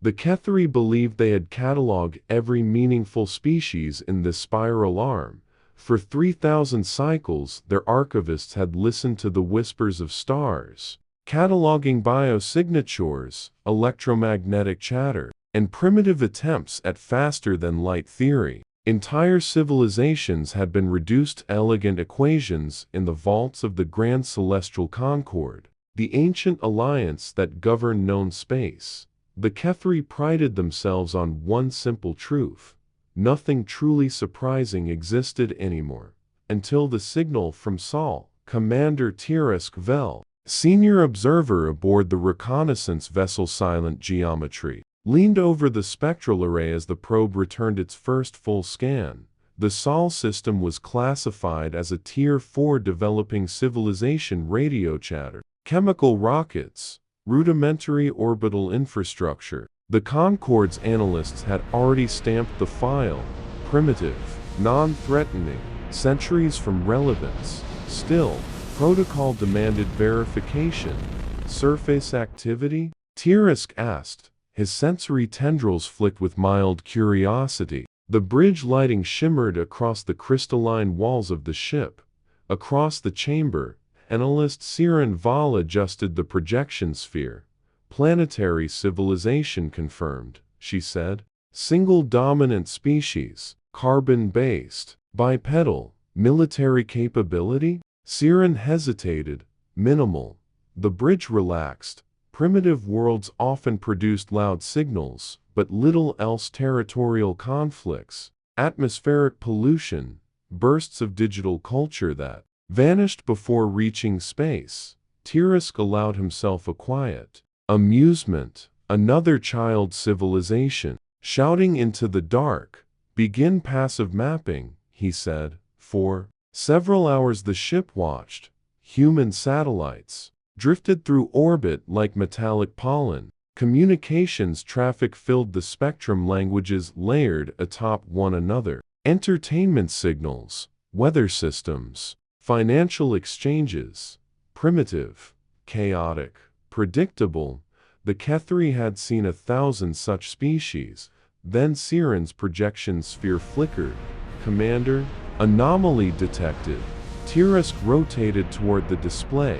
The Ketheri believed they had cataloged every meaningful species in this spiral arm. For 3,000 cycles, their archivists had listened to the whispers of stars, cataloging biosignatures, electromagnetic chatter, and primitive attempts at faster-than-light theory. Entire civilizations had been reduced to elegant equations in the vaults of the Grand Celestial Concord, the ancient alliance that governed known space. The Ketheri prided themselves on one simple truth: nothing truly surprising existed anymore, until the signal from Sol, Commander Tirisk Vel, senior observer aboard the reconnaissance vessel Silent Geometry, leaned over the spectral array as the probe returned its first full scan. The Sol system was classified as a Tier 4 developing civilization. Radio chatter, chemical rockets, rudimentary orbital infrastructure. The Concord's analysts had already stamped the file: primitive, non-threatening, centuries from relevance. Still, protocol demanded verification. Surface activity? Tirisk asked, his sensory tendrils flicked with mild curiosity. The bridge lighting shimmered across the crystalline walls of the ship. Across the chamber, analyst Siren Val adjusted the projection sphere. Planetary civilization confirmed, she said. Single dominant species, carbon-based, bipedal, military capability? Siren hesitated. Minimal. The bridge relaxed. Primitive worlds often produced loud signals, but little else. Territorial conflicts, atmospheric pollution, bursts of digital culture that vanished before reaching space. Tirisk allowed himself a quiet amusement. Another child civilization. Shouting into the dark. Begin passive mapping, he said. For several hours the ship watched. Human satellites drifted through orbit like metallic pollen. Communications traffic filled the spectrum, languages layered atop one another. Entertainment signals, weather systems, financial exchanges. Primitive, chaotic, predictable. The Ketheri had seen 1,000 such species. Then Siren's projection sphere flickered. Commander, anomaly detected. Tirisk rotated toward the display.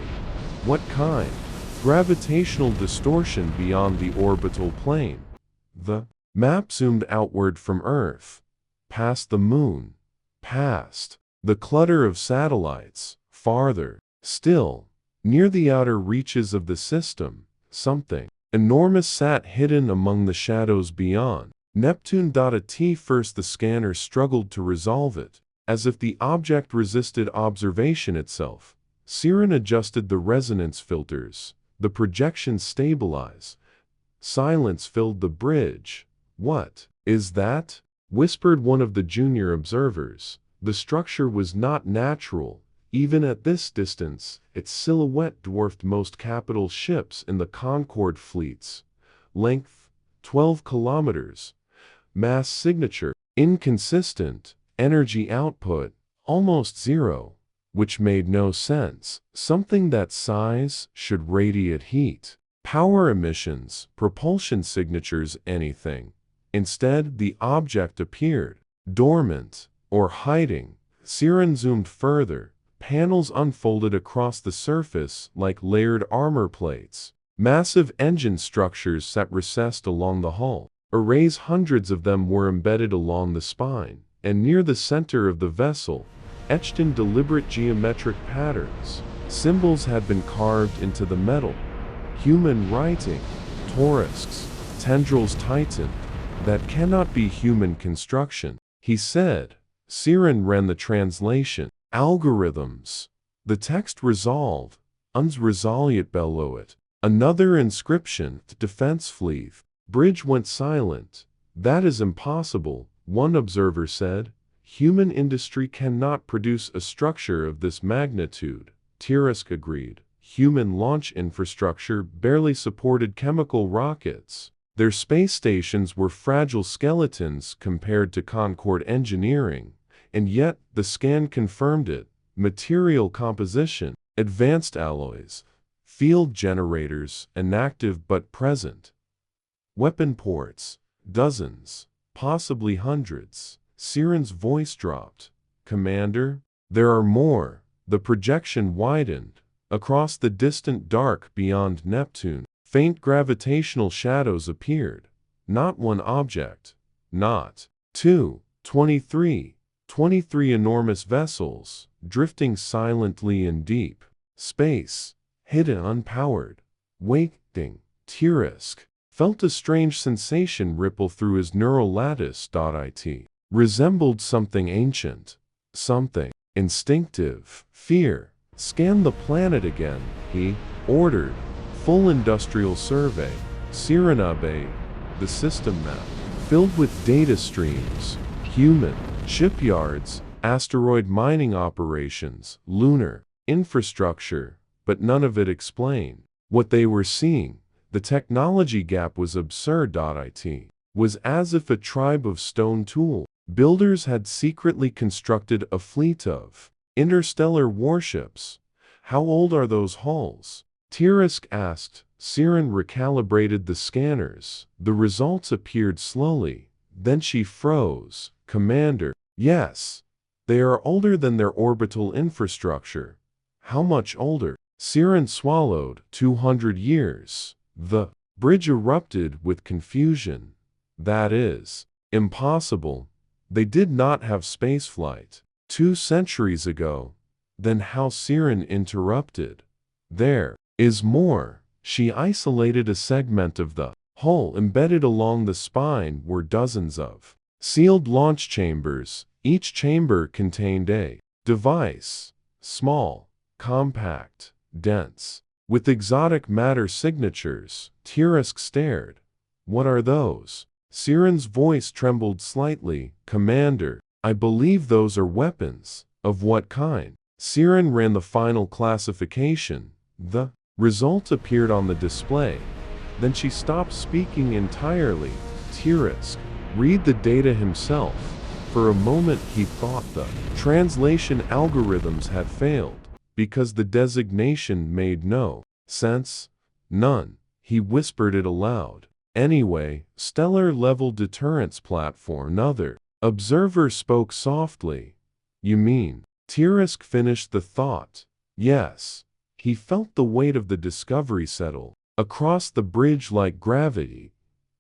What kind? Gravitational distortion beyond the orbital plane. The map zoomed outward from Earth, past the moon, past the clutter of satellites, farther still, near the outer reaches of the system. Something enormous sat hidden among the shadows beyond. Neptune. At first the scanner struggled to resolve it, as if the object resisted observation itself. Siren adjusted the resonance filters. The projection stabilized. Silence filled the bridge. What is that? Whispered one of the junior observers. The structure was not natural. Even at this distance, its silhouette dwarfed most capital ships in the Concorde fleets. Length, 12 kilometers. Mass signature, inconsistent. Energy output, almost zero. Which made no sense. Something that size should radiate heat. Power emissions, propulsion signatures, anything. Instead, the object appeared dormant or hiding. Siren zoomed further. Panels unfolded across the surface like layered armor plates. Massive engine structures sat recessed along the hull. Arrays, hundreds of them, were embedded along the spine, and near the center of the vessel, etched in deliberate geometric patterns, symbols had been carved into the metal. Human writing, Torisks, tendrils tightened. That cannot be human construction, he said. Siren ran the translation. Algorithms. The text resolved. Uns resolute below it. Another inscription, defense fleet. Bridge went silent. That is impossible, one observer said. Human industry cannot produce a structure of this magnitude. Tirisk agreed. Human launch infrastructure barely supported chemical rockets. Their space stations were fragile skeletons compared to Concorde engineering. And yet, the scan confirmed it. Material composition, advanced alloys, field generators, inactive but present. Weapon ports, dozens, possibly hundreds. Siren's voice dropped. Commander, there are more. The projection widened. Across the distant dark beyond Neptune, faint gravitational shadows appeared. Not one object. Not two. 23. 23 enormous vessels, drifting silently in deep space, hidden unpowered, waiting. Tirisk felt a strange sensation ripple through his neural lattice. It resembled something ancient, something instinctive. Fear. Scan the planet again, he ordered. Full industrial survey. Siren obeyed. The system map, filled with data streams, human shipyards, asteroid mining operations, lunar infrastructure, but none of it explained what they were seeing. The technology gap was absurd. It was as if a tribe of stone tool builders had secretly constructed a fleet of interstellar warships. How old are those hulls? Tirisk asked. Siren recalibrated the scanners. The results appeared slowly. Then she froze. Commander, yes. They are older than their orbital infrastructure. How much older? Siren swallowed. 200 years. The bridge erupted with confusion. That is impossible. They did not have spaceflight 2 centuries ago. Then how? Siren interrupted. There is more. She isolated a segment of the hull. Embedded along the spine were dozens of sealed launch chambers. Each chamber contained a device, small, compact, dense, with exotic matter signatures. Tirisk stared. What are those? Siren's voice trembled slightly. Commander, I believe those are weapons. Of what kind? Siren ran the final classification. The result appeared on the display. Then she stopped speaking entirely. Tirisk read the data himself. For a moment he thought the translation algorithms had failed, because the designation made no sense. None. He whispered it aloud. Anyway, stellar-level deterrence platform. Another observer spoke softly. You mean? Tirisk finished the thought. Yes. He felt the weight of the discovery settle across the bridge like gravity.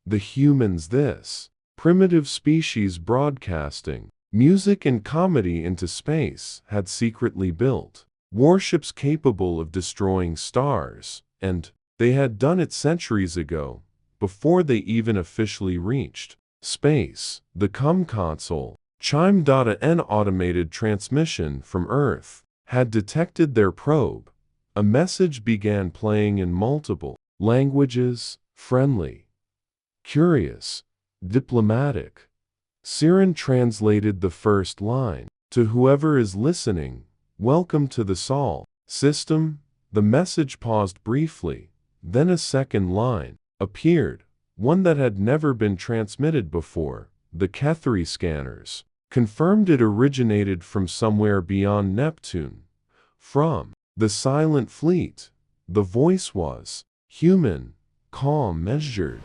The humans, this primitive species broadcasting music and comedy into space, had secretly built warships capable of destroying stars, and they had done it centuries ago, before they even officially reached space. The console chimed. An automated transmission from Earth had detected their probe. A message began playing in multiple languages: friendly, curious, diplomatic. Siren translated the first line. To whoever is listening, welcome to the Sol system. The message paused briefly. Then a second line appeared, one that had never been transmitted before. The Kethri scanners confirmed it originated from somewhere beyond Neptune. From the Silent Fleet. The voice was human, calm, measured,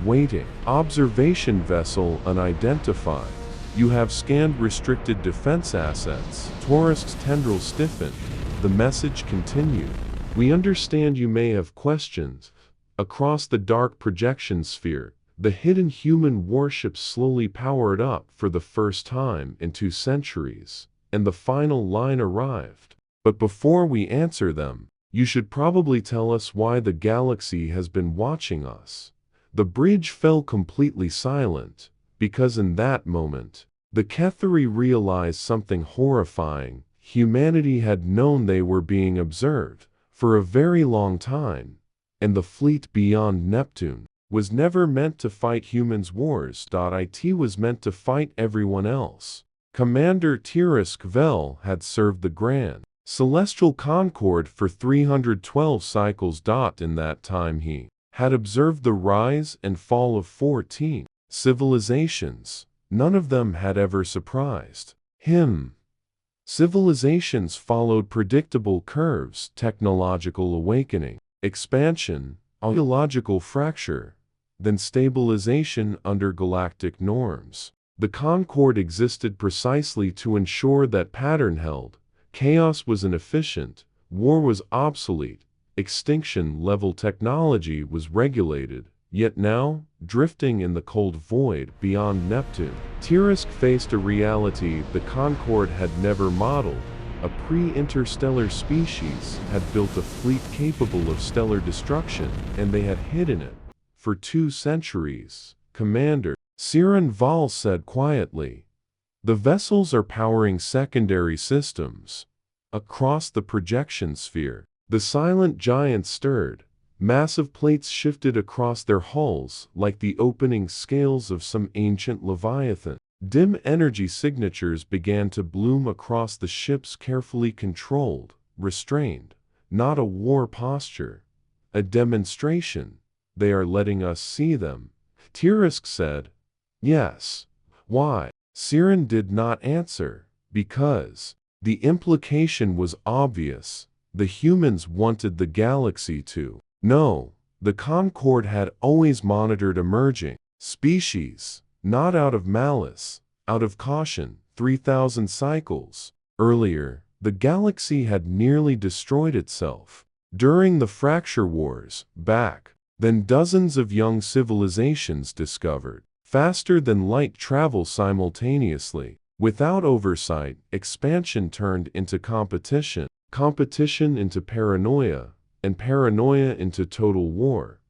waiting. Observation vessel unidentified. You have scanned restricted defense assets. Tirisk's tendrils stiffened. The message continued. We understand you may have questions. Across the dark projection sphere, the hidden human warships slowly powered up for the first time in 2 centuries, and the final line arrived. But before we answer them, you should probably tell us why the galaxy has been watching us. The bridge fell completely silent, because in that moment, the Kethri realized something horrifying. Humanity had known they were being observed for a very long time, and the fleet beyond Neptune was never meant to fight humans' wars. It was meant to fight everyone else. Commander Tirisk Vel had served the Grand Celestial Concord for 312 cycles. In that time he had observed the rise and fall of 14 civilizations. None of them had ever surprised him. Civilizations followed predictable curves: technological awakening, expansion, ideological fracture. then stabilization under galactic norms. The Concorde existed precisely to ensure that pattern held. Chaos was inefficient, war was obsolete, extinction-level technology was regulated. Yet now, drifting in the cold void beyond Neptune, Tirisk faced a reality the Concorde had never modeled. A pre-interstellar species had built a fleet capable of stellar destruction, and they had hidden it for 2 centuries. Commander, Siren Val said quietly, "The vessels are powering secondary systems." Across the projection sphere, the silent giants stirred. Massive plates shifted across their hulls like the opening scales of some ancient leviathan. Dim energy signatures began to bloom across the ships, carefully controlled, restrained. Not a war posture, a demonstration. "They are letting us see them," Tirisk said. "Yes. Why?" Siren did not answer. Because the implication was obvious. The humans wanted the galaxy to know. The Concorde had always monitored emerging species, not out of malice, out of caution. 3,000 cycles earlier, the galaxy had nearly destroyed itself. During the Fracture Wars, back then dozens of young civilizations discovered faster than light travel simultaneously. Without oversight, expansion turned into competition, competition into paranoia, and paranoia into total war.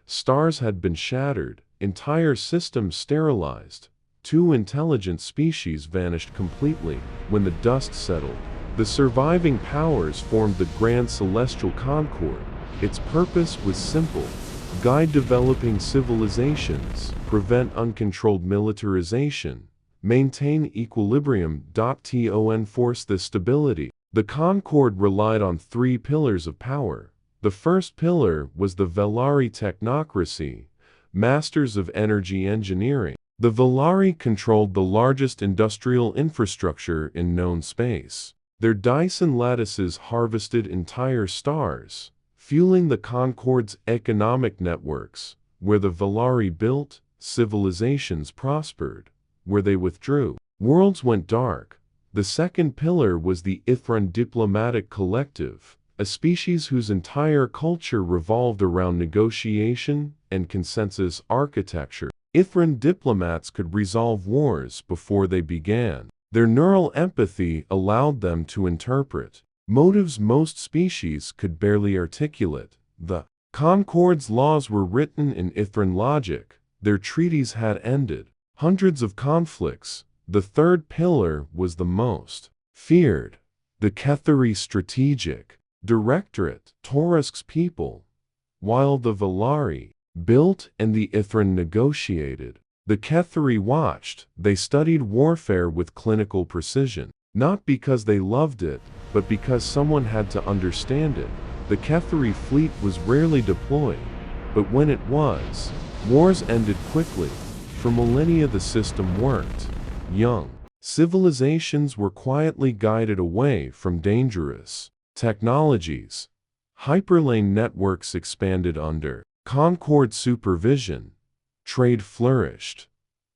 Stars had been shattered, entire systems sterilized. 2 intelligent species vanished completely. When the dust settled, the surviving powers formed the Grand Celestial Concorde. Its purpose was simple: guide developing civilizations, prevent uncontrolled militarization, maintain equilibrium. To enforce this stability, the Concorde relied on 3 pillars of power. The first pillar was the Velari technocracy, masters of energy engineering. The Velari controlled the largest industrial infrastructure in known space. Their Dyson lattices harvested entire stars, fueling the Concorde's economic networks. Where the Velari built, civilizations prospered. Where they withdrew, worlds went dark. The second pillar was the Ithran diplomatic collective, a species whose entire culture revolved around negotiation and consensus architecture. Ithran diplomats could resolve wars before they began. Their neural empathy allowed them to interpret motives most species could barely articulate. The Concorde's laws were written in Ithran logic. Their treaties had ended hundreds of conflicts. The third pillar was the most feared, the Kethari Strategic Directorate, Torisk's people. While the Velari built and the Ithran negotiated, the Kethari watched. They studied warfare with clinical precision, not because they loved it, but because someone had to understand it. The Kethari fleet was rarely deployed, but when it was, wars ended quickly. For millennia the system worked. Young civilizations were quietly guided away from dangerous technologies. Hyperlane networks expanded under Concorde supervision. Trade flourished.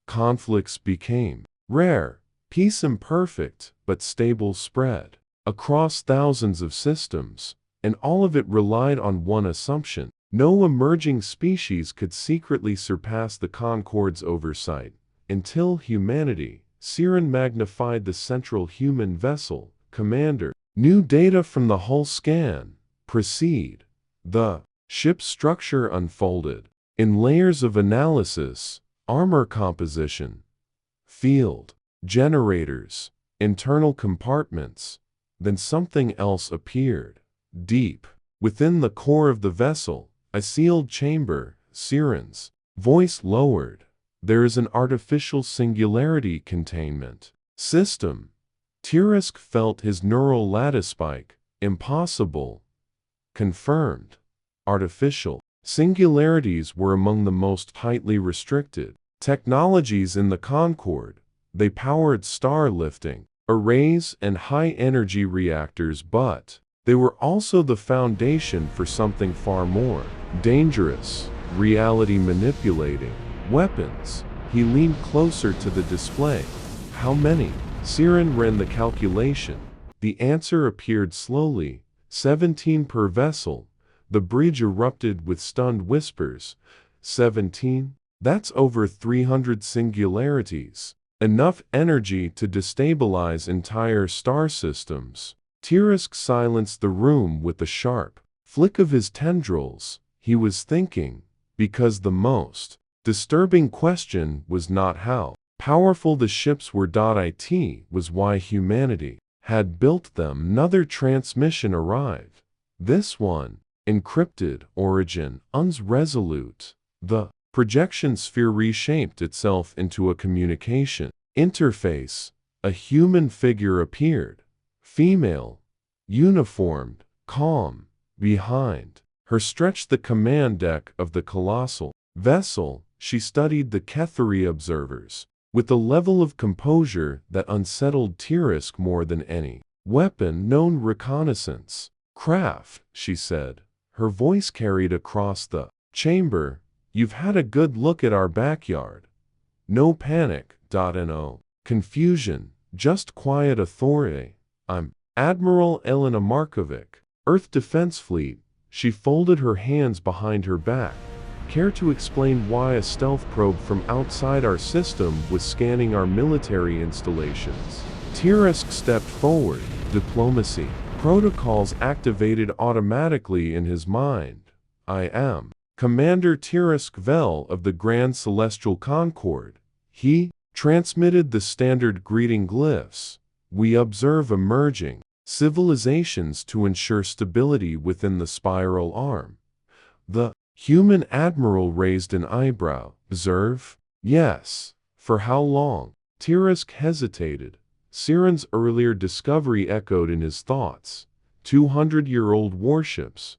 Conflicts became rare. Peace imperfect but stable spread across thousands of systems, and all of it relied on one assumption: no emerging species could secretly surpass the Concorde's oversight. Until humanity, Siren magnified the central human vessel. "Commander, new data from the hull scan. Proceed." The ship's structure unfolded in layers of analysis: armor composition, field, generators, internal compartments. Then something else appeared. Deep within the core of the vessel, a sealed chamber. Siren's voice lowered. "There is an artificial singularity containment system." Tirisk felt his neural lattice spike. "Impossible." Confirmed. Artificial singularities were among the most tightly restricted technologies in the Concorde. They powered star lifting arrays and high-energy reactors, but they were also the foundation for something far more dangerous: reality manipulating. Weapons. He leaned closer to the display. How many? Siren ran the calculation. The answer appeared slowly. 17 per vessel. The bridge erupted with stunned whispers. 17? That's over 300 singularities. Enough energy to destabilize entire star systems. Tirisk silenced the room with a sharp flick of his tendrils. He was thinking, because the most disturbing question was not how powerful the ships were. It was why humanity had built them. Another transmission arrived. This one, encrypted, origin unresolute. The projection sphere reshaped itself into a communication interface. A human figure appeared. Female, uniformed, calm. Behind her stretched the command deck of the colossal vessel. She studied the Ketheri observers with a level of composure that unsettled Tirisk more than any weapon known. Reconnaissance craft, she said. Her voice carried across the chamber. You've had a good look at our backyard. No panic. No confusion, just quiet authority. I'm Admiral Elena Markovic, Earth Defense Fleet. She folded her hands behind her back. Care to explain why a stealth probe from outside our system was scanning our military installations? Tirisk stepped forward. Diplomacy. Protocols activated automatically in his mind. I am Commander Tirisk Vel of the Grand Celestial Concord. He transmitted the standard greeting glyphs. We observe emerging civilizations to ensure stability within the spiral arm. The human admiral raised an eyebrow. Observe? Yes. For how long? Tirisk hesitated. Siren's earlier discovery echoed in his thoughts. 200-year-old warships.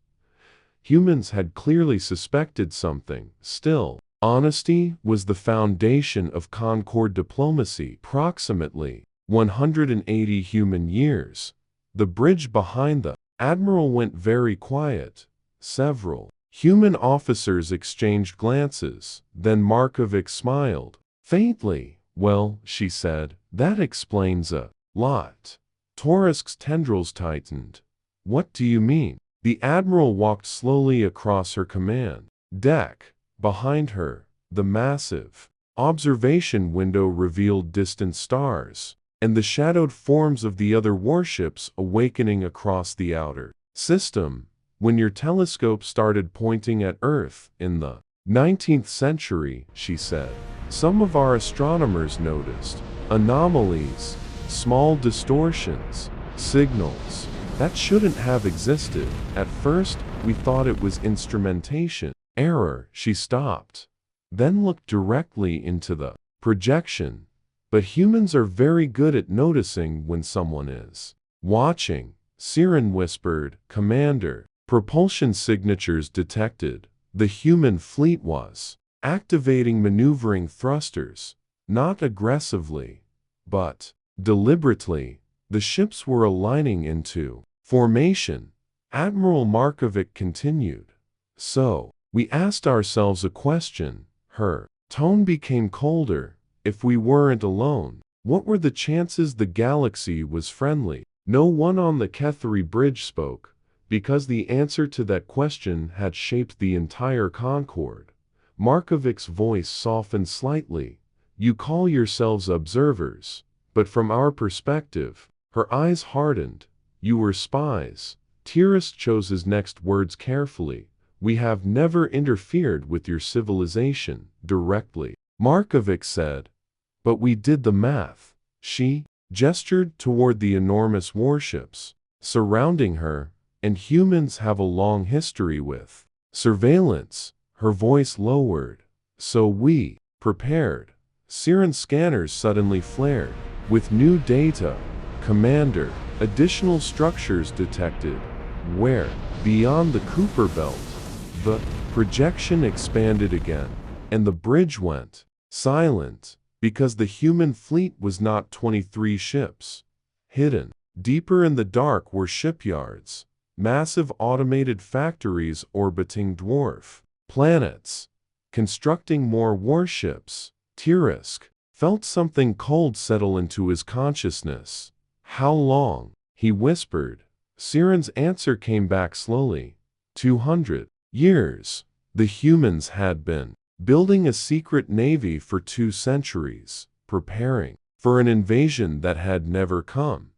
Humans had clearly suspected something. Still, honesty was the foundation of Concord diplomacy. Approximately 180 human years. The bridge behind the admiral went very quiet. Several human officers exchanged glances. Then Markovic smiled faintly. Well, she said, that explains a lot. Torisk's tendrils tightened. What do you mean? The admiral walked slowly across her command deck. Behind her, the massive observation window revealed distant stars and the shadowed forms of the other warships awakening across the outer system. When your telescope started pointing at Earth in the 19th century, she said, some of our astronomers noticed anomalies, small distortions, signals that shouldn't have existed. At first, we thought it was instrumentation error. She stopped, then looked directly into the projection. But humans are very good at noticing when someone is watching. Siren whispered, Commander, propulsion signatures detected. The human fleet was activating maneuvering thrusters, not aggressively, but deliberately. The ships were aligning into formation. Admiral Markovic continued. So, we asked ourselves a question. Her tone became colder. If we weren't alone, what were the chances the galaxy was friendly? No one on the Ketheri bridge spoke, because the answer to that question had shaped the entire Concord. Markovic's voice softened slightly. You call yourselves observers, but from our perspective, her eyes hardened. You were spies. Tirisk chose his next words carefully. We have never interfered with your civilization directly, Markovic said. But we did the math. She gestured toward the enormous warships surrounding her, and humans have a long history with surveillance. Her voice lowered. So we prepared. Siren scanners suddenly flared. With new data, Commander, additional structures detected. Where? Beyond the Kuiper Belt. The projection expanded again, and the bridge went silent, because the human fleet was not 23 ships. Hidden deeper in the dark were shipyards, massive automated factories orbiting dwarf planets, constructing more warships. Tirisk felt something cold settle into his consciousness. How long? He whispered. Siren's answer came back slowly. 200 years. The humans had been building a secret navy for 2 centuries, preparing for an invasion that had never come.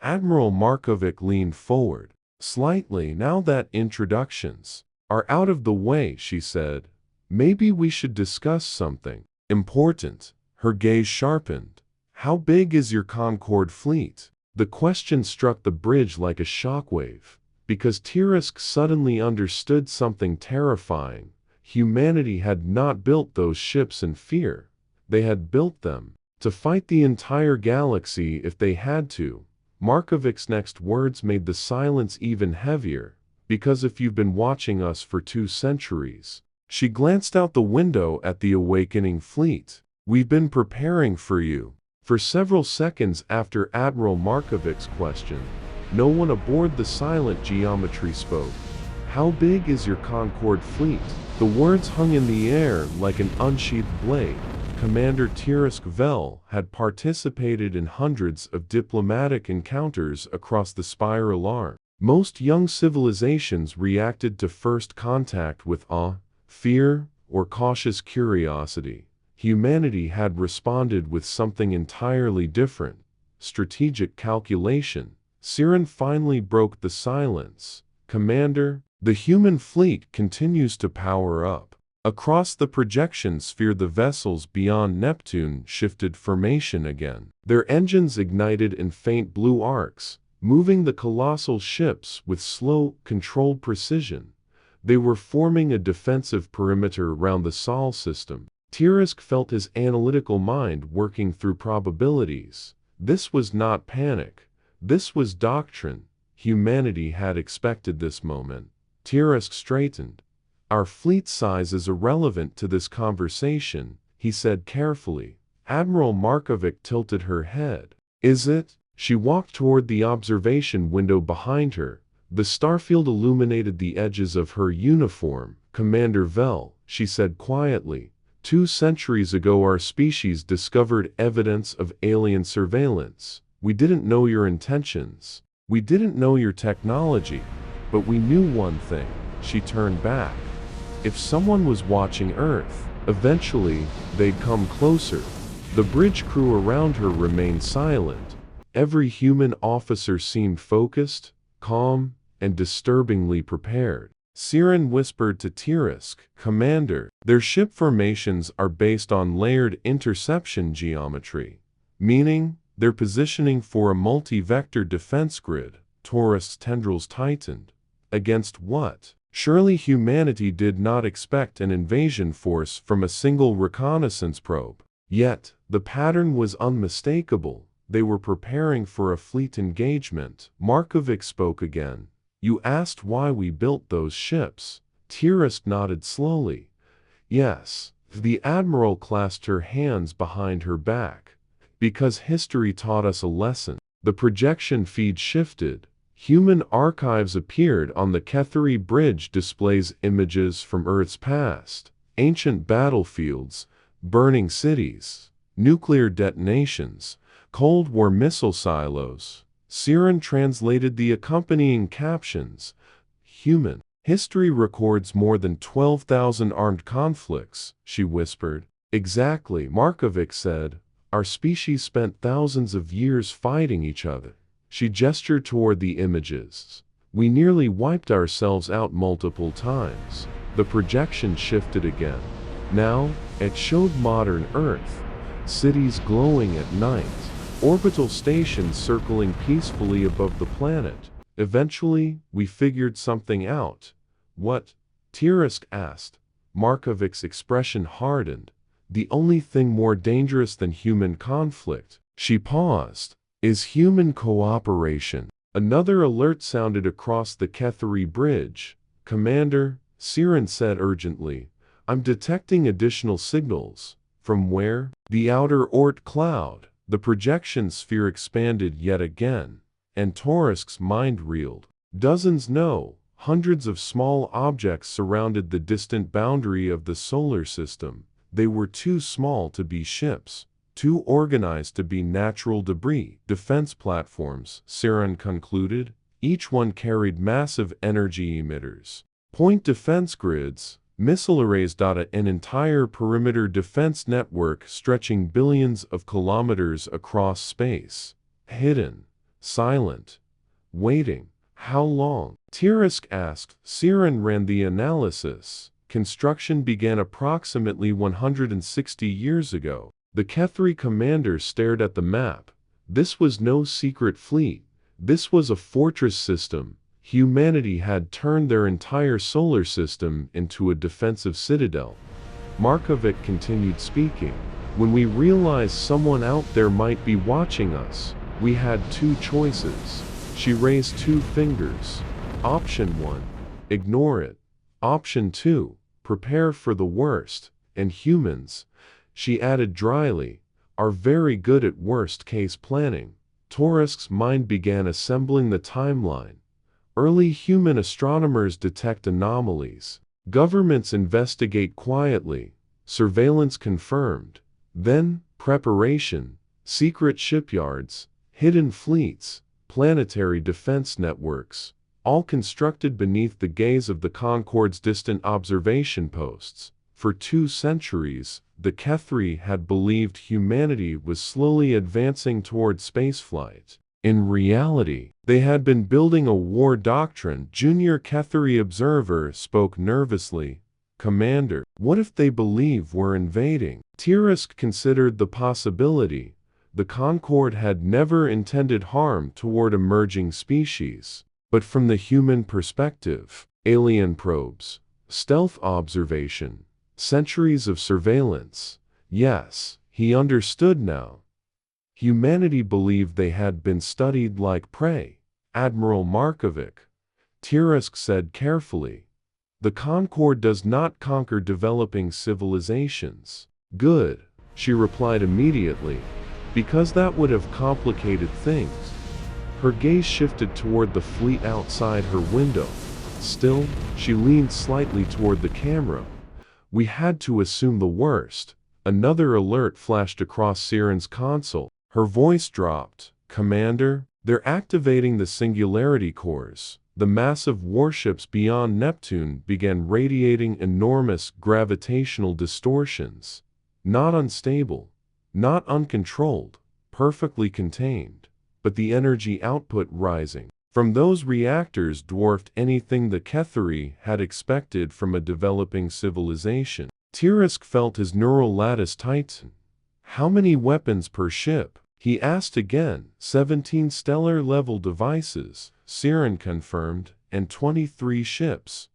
Admiral Markovic leaned forward slightly. Now that introductions are out of the way, she said, maybe we should discuss something important. Her gaze sharpened. How big is your Concorde fleet? The question struck the bridge like a shockwave, because Tirisk suddenly understood something terrifying. Humanity had not built those ships in fear. They had built them to fight the entire galaxy if they had to. Markovic's next words made the silence even heavier. Because if you've been watching us for 2 centuries. She glanced out the window at the awakening fleet. We've been preparing for you. For several seconds after Admiral Markovic's question, no one aboard the silent geometry spoke. How big is your Concorde fleet? The words hung in the air like an unsheathed blade. Commander Tirisk Vel had participated in hundreds of diplomatic encounters across the spiral arm. Most young civilizations reacted to first contact with awe, fear, or cautious curiosity. Humanity had responded with something entirely different: strategic calculation. Siren finally broke the silence. Commander, the human fleet continues to power up. Across the projection sphere, the vessels beyond Neptune shifted formation again. Their engines ignited in faint blue arcs, moving the colossal ships with slow, controlled precision. They were forming a defensive perimeter around the Sol system. Tirisk felt his analytical mind working through probabilities. This was not panic. This was doctrine. Humanity had expected this moment. Tirisk straightened. Our fleet size is irrelevant to this conversation, he said carefully. Admiral Markovic tilted her head. Is it? She walked toward the observation window behind her. The starfield illuminated the edges of her uniform. Commander Vel, she said quietly, 2 centuries ago our species discovered evidence of alien surveillance. We didn't know your intentions. We didn't know your technology. But we knew one thing. She turned back. If someone was watching Earth, eventually, they'd come closer. The bridge crew around her remained silent. Every human officer seemed focused, calm, and disturbingly prepared. Siren whispered to Tirisk, Commander, their ship formations are based on layered interception geometry, meaning they're positioning for a multi-vector defense grid. Tirisk's tendrils tightened. Against what? Surely humanity did not expect an invasion force from a single reconnaissance probe. Yet, the pattern was unmistakable. They were preparing for a fleet engagement. Markovic spoke again. You asked why we built those ships. Tirisk nodded slowly. Yes. The Admiral clasped her hands behind her back. Because history taught us a lesson. The projection feed shifted. Human archives appeared on the Ketheri Bridge, displays images from Earth's past. Ancient battlefields, burning cities, nuclear detonations, Cold War missile silos. Siren translated the accompanying captions. Human history records more than 12,000 armed conflicts, she whispered. Exactly, Markovic said. Our species spent thousands of years fighting each other. She gestured toward the images. We nearly wiped ourselves out multiple times. The projection shifted again. Now, it showed modern Earth. Cities glowing at night. Orbital stations circling peacefully above the planet. Eventually, we figured something out. What? Tirisk asked. Markovic's expression hardened. The only thing more dangerous than human conflict, she paused, is human cooperation. Another alert sounded across the Ketheri Bridge. Commander, Siren said urgently, I'm detecting additional signals. From where? The outer Oort cloud. The projection sphere expanded yet again, and Tirisk's mind reeled. Dozens, no, Hundreds of small objects surrounded the distant boundary of the solar system. They were too small to be ships, too organized to be natural debris. Defense platforms, Siren concluded. Each one carried massive energy emitters. Point defense grids, missile arrays. An entire perimeter defense network stretching billions of kilometers across space. Hidden, silent, waiting. How long? Tirisk asked. Siren ran the analysis. Construction began approximately 160 years ago. The Kethri commander stared at the map. This was no secret fleet. This was a fortress system. Humanity had turned their entire solar system into a defensive citadel. Markovic continued speaking. When we realized someone out there might be watching us, we had two choices. She raised two fingers. Option 1. Ignore it. Option 2. Prepare for the worst. And humans, she added dryly, are very good at worst-case planning. Torisk's mind began assembling the timeline. Early human astronomers detect anomalies. Governments investigate quietly. Surveillance confirmed. Then, preparation. Secret shipyards. Hidden fleets. Planetary defense networks. All constructed beneath the gaze of the Concorde's distant observation posts. For 2 centuries, the Kethri had believed humanity was slowly advancing toward spaceflight. In reality, they had been building a war doctrine. Junior Kethri observer spoke nervously. Commander, what if they believe we're invading? Tirisk considered the possibility. The Concorde had never intended harm toward emerging species. But from the human perspective, alien probes, stealth observation, centuries of surveillance. Yes, he understood now. Humanity believed they had been studied like prey. Admiral Markovic, Tirisk said carefully. The Concorde does not conquer developing civilizations. Good, she replied immediately. Because that would have complicated things. Her gaze shifted toward the fleet outside her window. Still, she leaned slightly toward the camera. We had to assume the worst. Another alert flashed across Siren's console. Her voice dropped. Commander, they're activating the singularity cores. The massive warships beyond Neptune began radiating enormous gravitational distortions. Not unstable. Not uncontrolled, perfectly contained, but the energy output rising from those reactors dwarfed anything the Kethri had expected from a developing civilization. Tirisk felt his neural lattice tighten. How many weapons per ship? He asked again. 17 stellar-level devices, Siren confirmed, and 23 ships.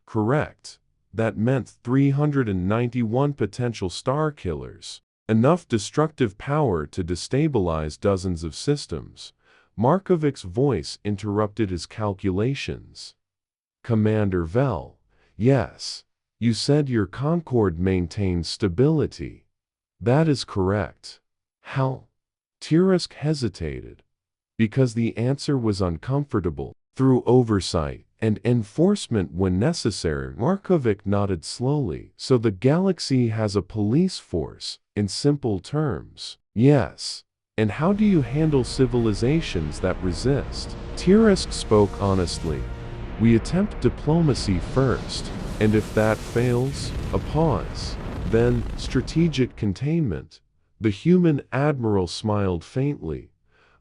Correct. That meant 391 potential star killers. Enough destructive power to destabilize dozens of systems. Markovic's voice interrupted his calculations. Commander Vel, yes, you said your Concorde maintains stability. That is correct. How? Tirisk hesitated. Because the answer was uncomfortable. Through oversight and enforcement when necessary. Markovic nodded slowly. So the galaxy has a police force. In simple terms, yes. And how do you handle civilizations that resist? Tirisk spoke honestly. We attempt diplomacy first, and if that fails, a pause. Then, strategic containment. The human admiral smiled faintly.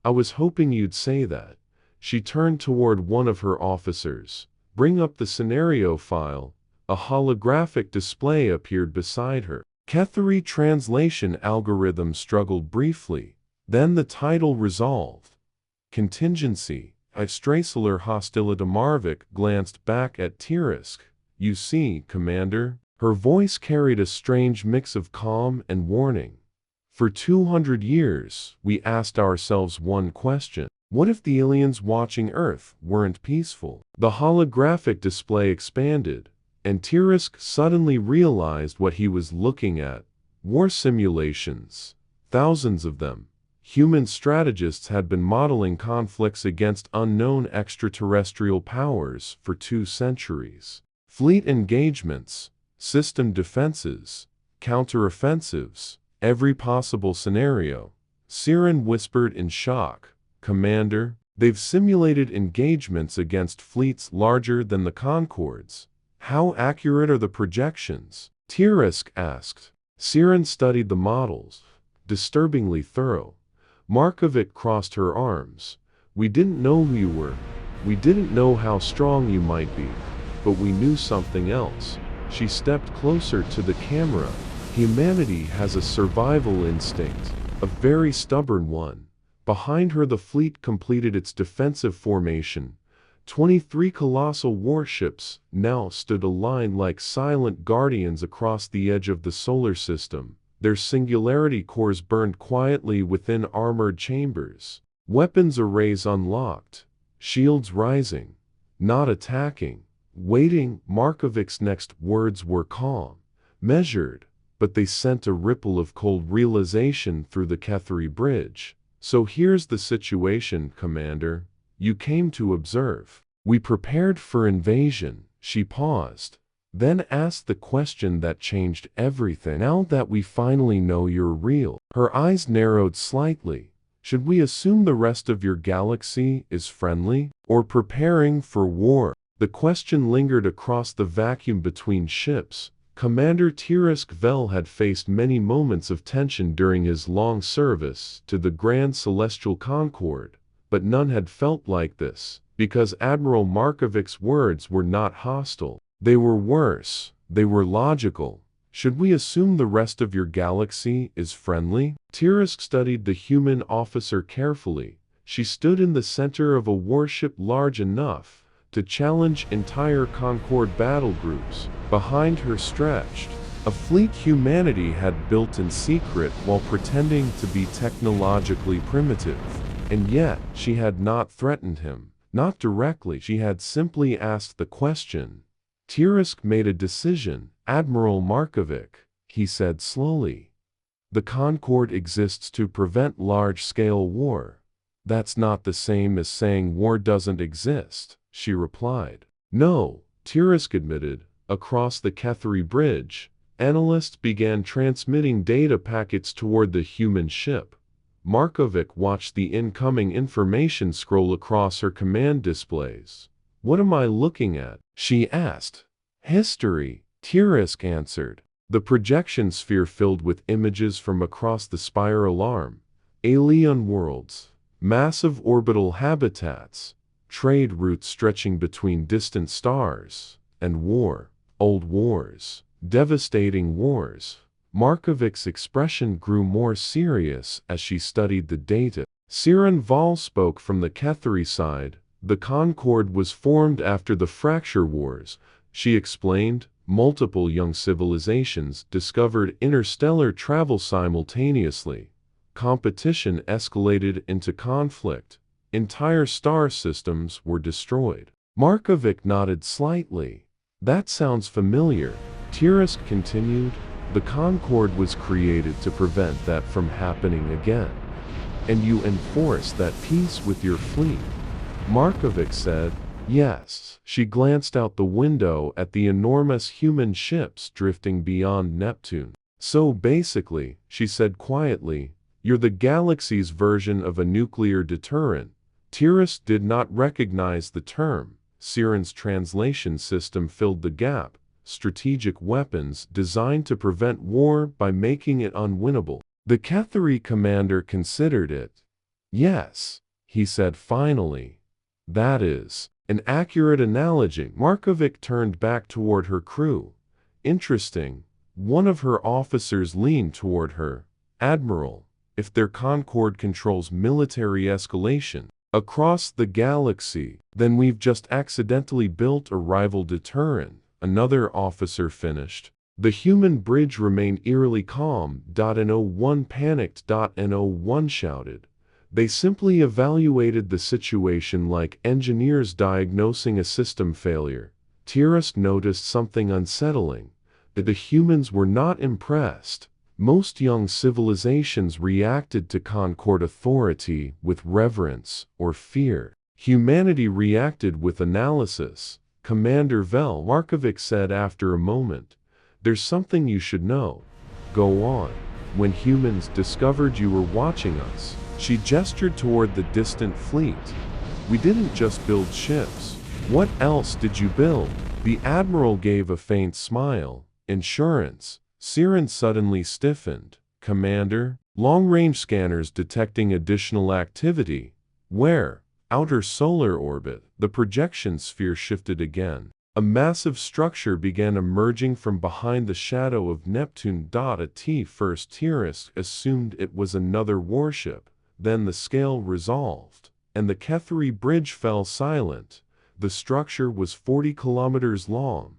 I was hoping you'd say that. She turned toward one of her officers. Bring up the scenario file. A holographic display appeared beside her. Kethri translation algorithm struggled briefly. Then the title resolved. Contingency. Extrasolar hostility. Marvik glanced back at Tirisk. You see, Commander. Her voice carried a strange mix of calm and warning. For 200 years, we asked ourselves one question. What if the aliens watching Earth weren't peaceful? The holographic display expanded, and Tirisk suddenly realized what he was looking at. War simulations. Thousands of them. Human strategists had been modeling conflicts against unknown extraterrestrial powers for 2 centuries. Fleet engagements, system defenses, counteroffensives, every possible scenario. Siren whispered in shock. "Commander, they've simulated engagements against fleets larger than the Concords. How accurate are the projections?" Tirisk asked. Siren studied the models. Disturbingly thorough. Markovic crossed her arms. "We didn't know who you were. We didn't know how strong you might be. But we knew something else." She stepped closer to the camera. "Humanity has a survival instinct, a very stubborn one." Behind her the fleet completed its defensive formation. 23 colossal warships now stood aligned like silent guardians across the edge of the solar system. Their singularity cores burned quietly within armored chambers. Weapons arrays unlocked. Shields rising. Not attacking. Waiting. Markovic's next words were calm, measured, but they sent a ripple of cold realization through the Kethri bridge. "So here's the situation, Commander. You came to observe. We prepared for invasion." She paused, then asked the question that changed everything. "Now that we finally know you're real." Her eyes narrowed slightly. "Should we assume the rest of your galaxy is friendly, or preparing for war?" The question lingered across the vacuum between ships. Commander Tirisk Vel had faced many moments of tension during his long service to the Grand Celestial Concord, but none had felt like this, because Admiral Markovic's words were not hostile. They were worse, they were logical. "Should we assume the rest of your galaxy is friendly?" Tirisk studied the human officer carefully. She stood in the center of a warship large enough to challenge entire Concord battle groups. Behind her stretched a fleet humanity had built in secret while pretending to be technologically primitive. And yet, she had not threatened him. Not directly, she had simply asked the question. Tirisk made a decision. "Admiral Markovic," he said slowly, "the Concord exists to prevent large-scale war." "That's not the same as saying war doesn't exist," she replied. "No," Tirisk admitted. Across the Kethri bridge, analysts began transmitting data packets toward the human ship. Markovic watched the incoming information scroll across her command displays. "What am I looking at?" she asked. "History," Tirisk answered. The projection sphere filled with images from across the spiral arm. Alien worlds, massive orbital habitats, trade routes stretching between distant stars, and war. Old wars. Devastating wars. Markovic's expression grew more serious as she studied the data. Siren Val spoke from the Kethri side. "The Concord was formed after the Fracture Wars," she explained. "Multiple young civilizations discovered interstellar travel simultaneously. Competition escalated into conflict. Entire star systems were destroyed." Markovic nodded slightly. "That sounds familiar." Tirisk continued. "The Concord was created to prevent that from happening again. And you enforce that peace with your fleet." Markovic said, "Yes." She glanced out the window at the enormous human ships drifting beyond Neptune. "So basically," she said quietly, "you're the galaxy's version of a nuclear deterrent." Tirisk did not recognize the term. Siren's translation system filled the gap. Strategic weapons designed to prevent war by making it unwinnable. The Kethri commander considered it. "Yes," he said finally. "That is an accurate analogy." Markovic turned back toward her crew. "Interesting." One of her officers leaned toward her. "Admiral, if their Concord controls military escalation across the galaxy, then we've just accidentally built a rival deterrent," another officer finished. The human bridge remained eerily calm. "N01 panicked. N01 shouted. They simply evaluated the situation like engineers diagnosing a system failure." Tirisk noticed something unsettling. The humans were not impressed. Most young civilizations reacted to Concord authority with reverence or fear. Humanity reacted with analysis. Commander Vel, Markovic said after a moment. There's something you should know. Go on. When humans discovered you were watching us, she gestured toward the distant fleet. We didn't just build ships. What else did you build? The admiral gave a faint smile. Insurance. Siren suddenly stiffened. Commander, long-range scanners detecting additional activity. Where? Outer solar orbit. The projection sphere shifted again. A massive structure began emerging from behind the shadow of Neptune. At first Tyrus assumed it was another warship. Then the scale resolved, and the Kethri bridge fell silent. The structure was 40 kilometers long.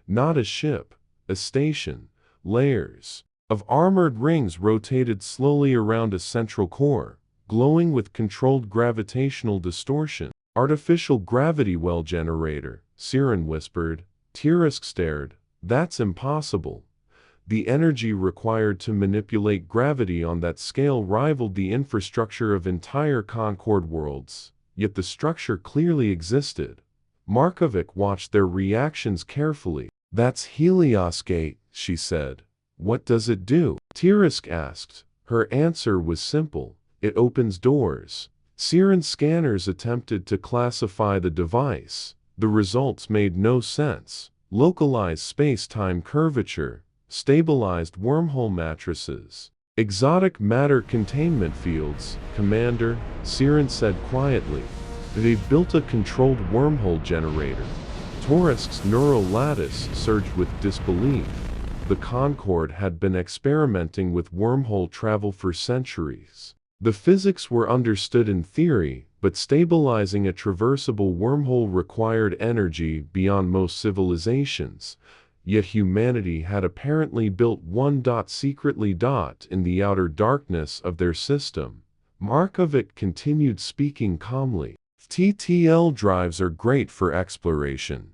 Not a ship, a station. Layers of armored rings rotated slowly around a central core, glowing with controlled gravitational distortion. Artificial gravity well generator, Siren whispered. Tyrus stared. That's impossible. The energy required to manipulate gravity on that scale rivaled the infrastructure of entire Concord worlds, yet the structure clearly existed. Markovic watched their reactions carefully. That's Helios Gate, she said. What does it do? Tyrus asked. Her answer was simple. It opens doors. Siren scanners attempted to classify the device. The results made no sense. Localized space-time curvature, stabilized wormhole matrices, exotic matter containment fields. Commander, Siren said quietly. They've built a controlled wormhole generator. Toresk's neural lattice surged with disbelief. The Concorde had been experimenting with wormhole travel for centuries. The physics were understood in theory, but stabilizing a traversable wormhole required energy beyond most civilizations. Yet humanity had apparently built one. Secretly. In the outer darkness of their system. Markovic continued speaking calmly. TTL drives are great for exploration.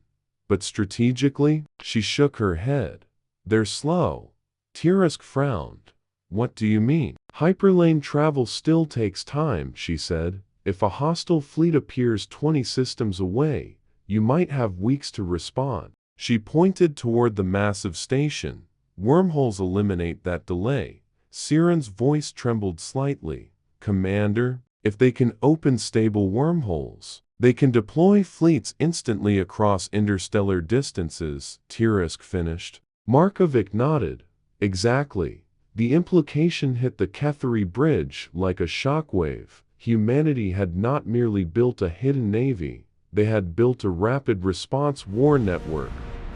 But strategically, she shook her head. They're slow. Tyrus frowned. What do you mean? Hyperlane travel still takes time, she said. If a hostile fleet appears 20 systems away, you might have weeks to respond. She pointed toward the massive station. Wormholes eliminate that delay. Siren's voice trembled slightly. Commander, if they can open stable wormholes, they can deploy fleets instantly across interstellar distances, Tyrus finished. Markovic nodded. Exactly. The implication hit the Kethri bridge like a shockwave. Humanity had not merely built a hidden navy, they had built a rapid response war network,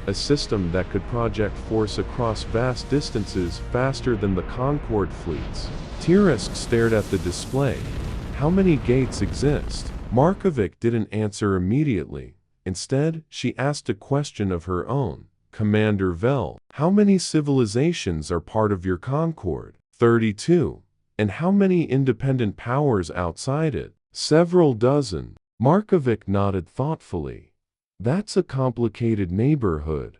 a system that could project force across vast distances faster than the Concorde fleets. Tyrus stared at the display. How many gates exist? Markovic didn't answer immediately. Instead, she asked a question of her own. Commander Vel, how many civilizations are part of your Concorde? 32. And how many independent powers outside it? Several dozen. Markovic nodded thoughtfully. That's a complicated neighborhood.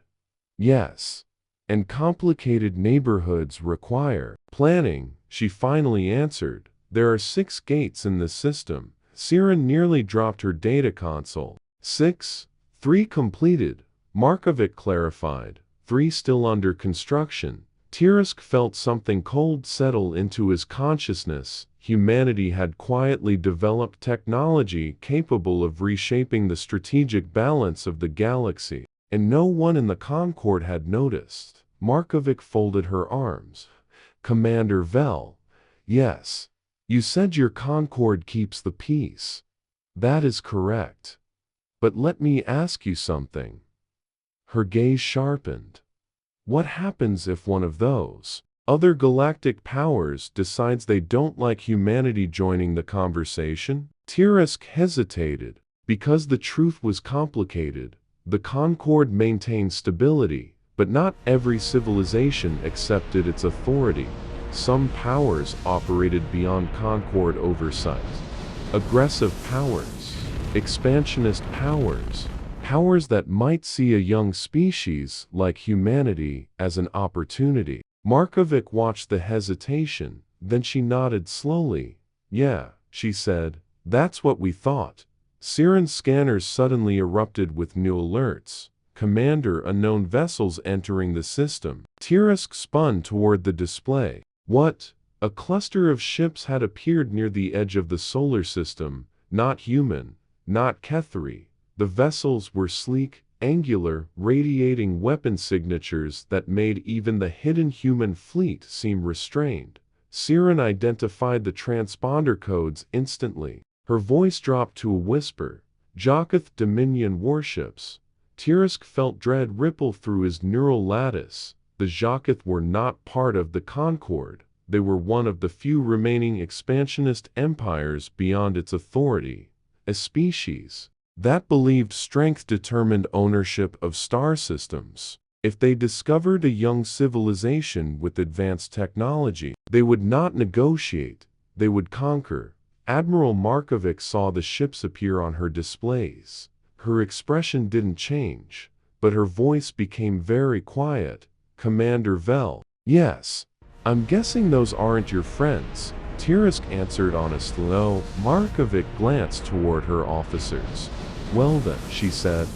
Yes. And complicated neighborhoods require planning, she finally answered. There are 6 gates in the system. Siren nearly dropped her data console. 6? 3 completed. Markovic clarified. 3 still under construction. Tyrus felt something cold settle into his consciousness. Humanity had quietly developed technology capable of reshaping the strategic balance of the galaxy, and no one in the Concorde had noticed. Markovic folded her arms. Commander Vel, yes. You said your Concorde keeps the peace. That is correct. But let me ask you something. Her gaze sharpened. What happens if one of those other galactic powers decides they don't like humanity joining the conversation? Tyrus hesitated. Because the truth was complicated, the Concorde maintained stability, but not every civilization accepted its authority. Some powers operated beyond Concorde oversight. Aggressive powers, expansionist powers, powers that might see a young species like humanity as an opportunity. Markovic watched the hesitation, then she nodded slowly. "Yeah," she said, "that's what we thought." Siren's scanners suddenly erupted with new alerts. "Commander, unknown vessels entering the system." Tirisk spun toward the display. What? A cluster of ships had appeared near the edge of the solar system, not human, not Kethri. The vessels were sleek, angular, radiating weapon signatures that made even the hidden human fleet seem restrained. Siren identified the transponder codes instantly. Her voice dropped to a whisper. "Jokoth Dominion warships." Tirisk felt dread ripple through his neural lattice. The Jokoth were not part of the Concord. They were one of the few remaining expansionist empires beyond its authority. A species that believed strength determined ownership of star systems. If they discovered a young civilization with advanced technology, they would not negotiate, they would conquer. Admiral Markovic saw the ships appear on her displays. Her expression didn't change, but her voice became very quiet. "Commander Vel." "Yes. I'm guessing those aren't your friends," Tirisk answered honestly. No. Markovic glanced toward her officers. "Well then," she said.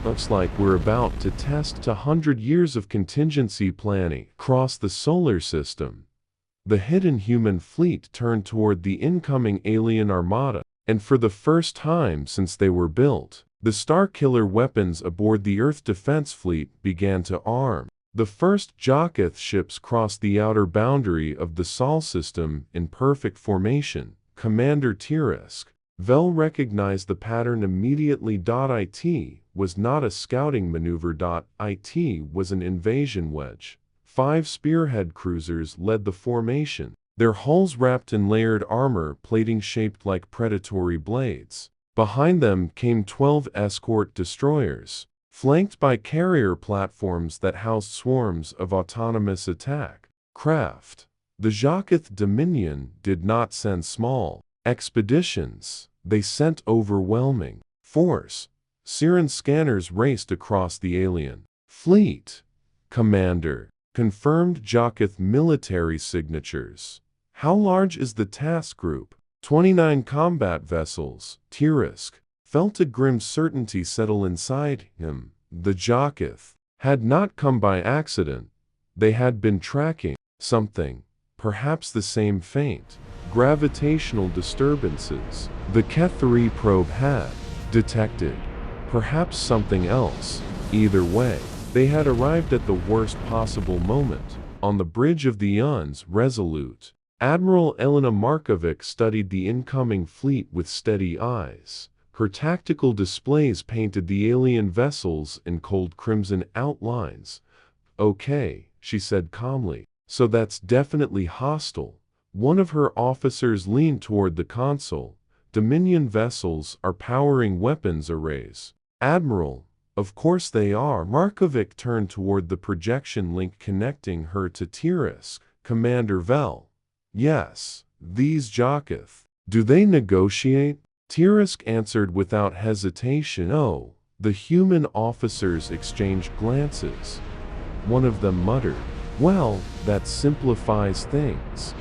"Looks like we're about to test 100 years of contingency planning across the solar system." The hidden human fleet turned toward the incoming alien armada, and for the first time since they were built, the Starkiller weapons aboard the Earth Defense Fleet began to arm. The first Jokoth ships crossed the outer boundary of the Sol system in perfect formation. Commander Tirisk. Vel recognized the pattern immediately. It was not a scouting maneuver. It was an invasion wedge. 5 spearhead cruisers led the formation, their hulls wrapped in layered armor plating shaped like predatory blades. Behind them came 12 escort destroyers, flanked by carrier platforms that housed swarms of autonomous attack craft. The Jokoth Dominion did not send small expeditions, they sent overwhelming force. Siren scanners raced across the alien fleet. "Commander," confirmed Jokoth military signatures. "How large is the task group?" 29 combat vessels. Tirisk felt a grim certainty settle inside him. The Jokoth had not come by accident. They had been tracking something, perhaps the same faint gravitational disturbances the Kethri probe had detected. Perhaps something else. Either way, they had arrived at the worst possible moment, on the bridge of the Uns Resolute. Admiral Elena Markovic studied the incoming fleet with steady eyes. Her tactical displays painted the alien vessels in cold crimson outlines. "Okay," she said calmly, "so that's definitely hostile." One of her officers leaned toward the console. "Dominion vessels are powering weapons arrays." "Admiral, of course they are." Markovic turned toward the projection link connecting her to Tirisk. "Commander Vel." "Yes, these Jokoth. Do they negotiate?" Tirisk answered without hesitation. "Oh." The human officers exchanged glances. One of them muttered, "Well, that simplifies things."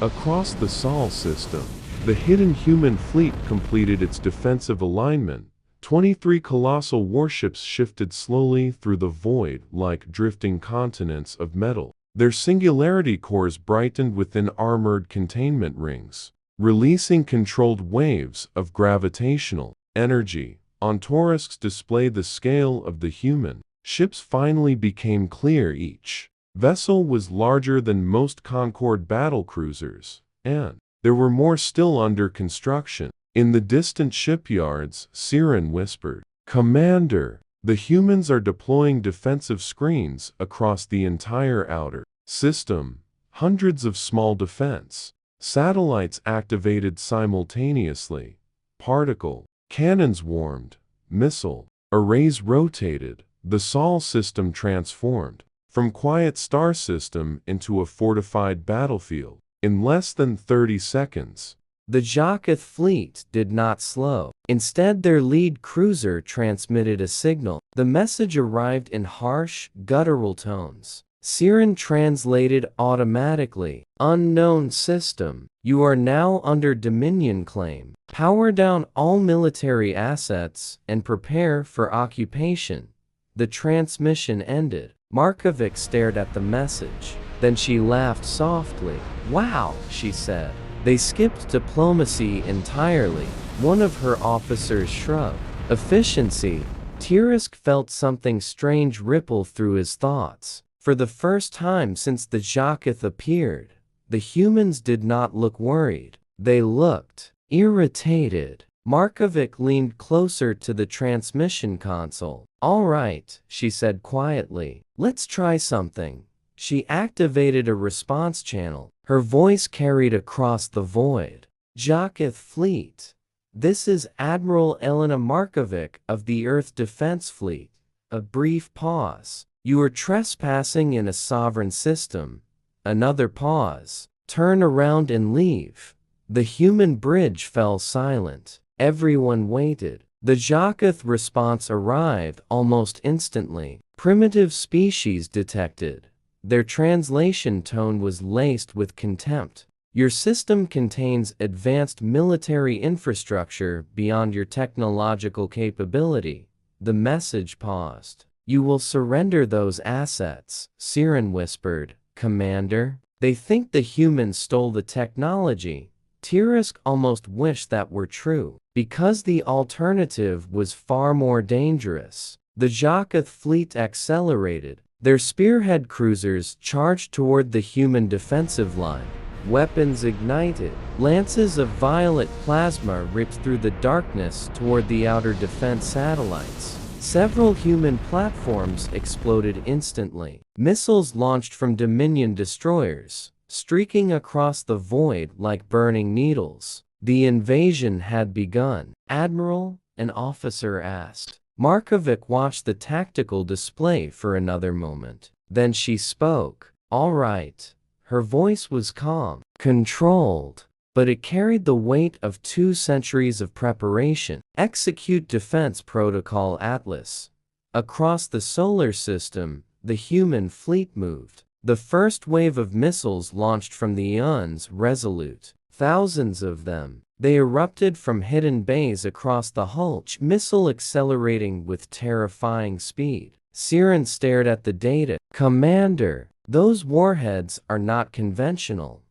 Across the Sol system, the hidden human fleet completed its defensive alignment. 23 colossal warships shifted slowly through the void like drifting continents of metal. Their singularity cores brightened within armored containment rings, releasing controlled waves of gravitational energy. On Tirisk's display, the scale of the human ships finally became clear. Each vessel was larger than most Concord battlecruisers, and there were more still under construction. In the distant shipyards, Siren whispered, "Commander, the humans are deploying defensive screens across the entire outer system. Hundreds of small defense satellites activated simultaneously. Particle cannons warmed, missile arrays rotated. The Sol system transformed from quiet star system into a fortified battlefield in less than 30 seconds. The Jokoth fleet did not slow. Instead, their lead cruiser transmitted a signal. The message arrived in harsh, guttural tones. Siren translated automatically. Unknown system. You are now under Dominion claim. Power down all military assets and prepare for occupation. The transmission ended. Markovic stared at the message. Then she laughed softly. Wow, she said. They skipped diplomacy entirely. One of her officers shrugged. Efficiency. Tirisk felt something strange ripple through his thoughts. For the first time since the Jakoth appeared, the humans did not look worried. They looked irritated. Markovic leaned closer to the transmission console. All right, she said quietly. Let's try something. She activated a response channel. Her voice carried across the void. Jakoth Fleet. This is Admiral Elena Markovic of the Earth Defense Fleet. A brief pause. You are trespassing in a sovereign system. Another pause. Turn around and leave. The human bridge fell silent. Everyone waited. The Jakoth response arrived almost instantly. Primitive species detected. Their translation tone was laced with contempt. Your system contains advanced military infrastructure beyond your technological capability. The message paused. You will surrender those assets, Siren whispered. Commander? They think the humans stole the technology. Tirisk almost wished that were true, because the alternative was far more dangerous. The Jakoth fleet accelerated. Their spearhead cruisers charged toward the human defensive line. Weapons ignited. Lances of violet plasma ripped through the darkness toward the outer defense satellites. Several human platforms exploded instantly. Missiles launched from Dominion destroyers, streaking across the void like burning needles. The invasion had begun. Admiral, an officer asked. Markovic watched the tactical display for another moment. Then she spoke. All right. Her voice was calm, controlled, but it carried the weight of 2 centuries of preparation. Execute Defense Protocol Atlas. Across the solar system, the human fleet moved. The first wave of missiles launched from the Eons Resolute. Thousands of them. They erupted from hidden bays across the hull, missile accelerating with terrifying speed. Siren stared at the data. Commander, those warheads are not conventional.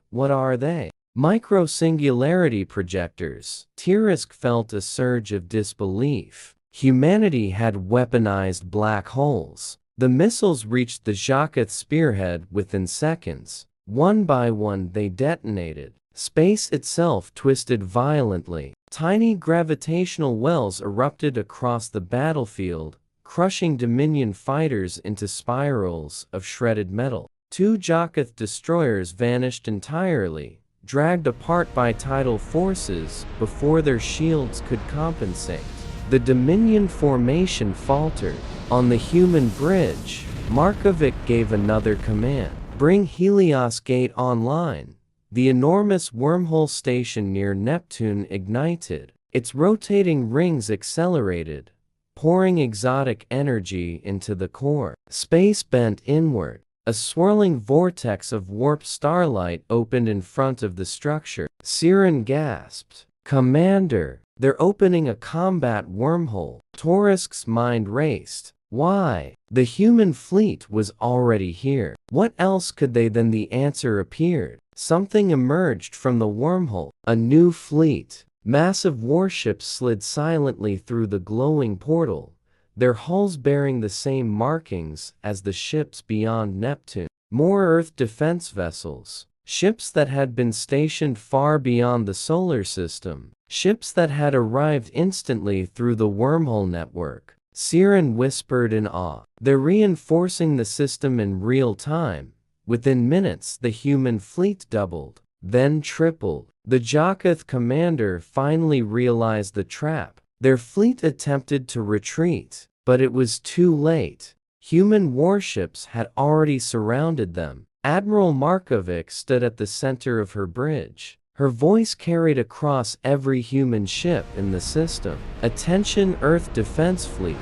What are they? Micro-singularity projectors. Tirisk felt a surge of disbelief. Humanity had weaponized black holes. The missiles reached the Jakoth spearhead within seconds. One by one they detonated. Space itself twisted violently. Tiny gravitational wells erupted across the battlefield, crushing Dominion fighters into spirals of shredded metal. 2 Jakoth destroyers vanished entirely, dragged apart by tidal forces before their shields could compensate. The Dominion formation faltered. On the human bridge, Markovic gave another command. Bring Helios Gate online. The enormous wormhole station near Neptune ignited. Its rotating rings accelerated, pouring exotic energy into the core. Space bent inward. A swirling vortex of warp starlight opened in front of the structure. Siren gasped. Commander, they're opening a combat wormhole. Torisk's mind raced. Why? The human fleet was already here. What else could they? Then the answer appeared. Something emerged from the wormhole. A new fleet. Massive warships slid silently through the glowing portal, their hulls bearing the same markings as the ships beyond Neptune. More Earth defense vessels. Ships that had been stationed far beyond the solar system. Ships that had arrived instantly through the wormhole network. Siren whispered in awe. They're reinforcing the system in real time. Within minutes, the human fleet doubled, then tripled. The Jakoth commander finally realized the trap. Their fleet attempted to retreat, but it was too late. Human warships had already surrounded them. Admiral Markovic stood at the center of her bridge. Her voice carried across every human ship in the system. Attention Earth Defense Fleet.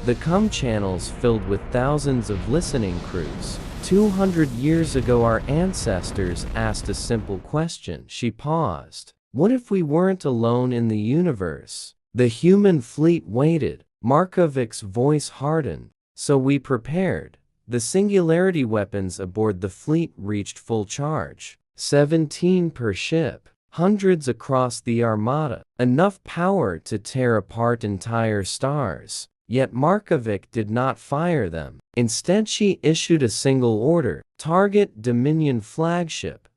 the com channels filled with thousands of listening crews. 200 years ago our ancestors asked a simple question. She paused. What if we weren't alone in the universe? The human fleet waited. Markovic's voice hardened. So we prepared. The singularity weapons aboard the fleet reached full charge. 17 per ship. Hundreds across the armada. Enough power to tear apart entire stars. Yet Markovic did not fire them. Instead she issued a single order. Target Dominion flagship.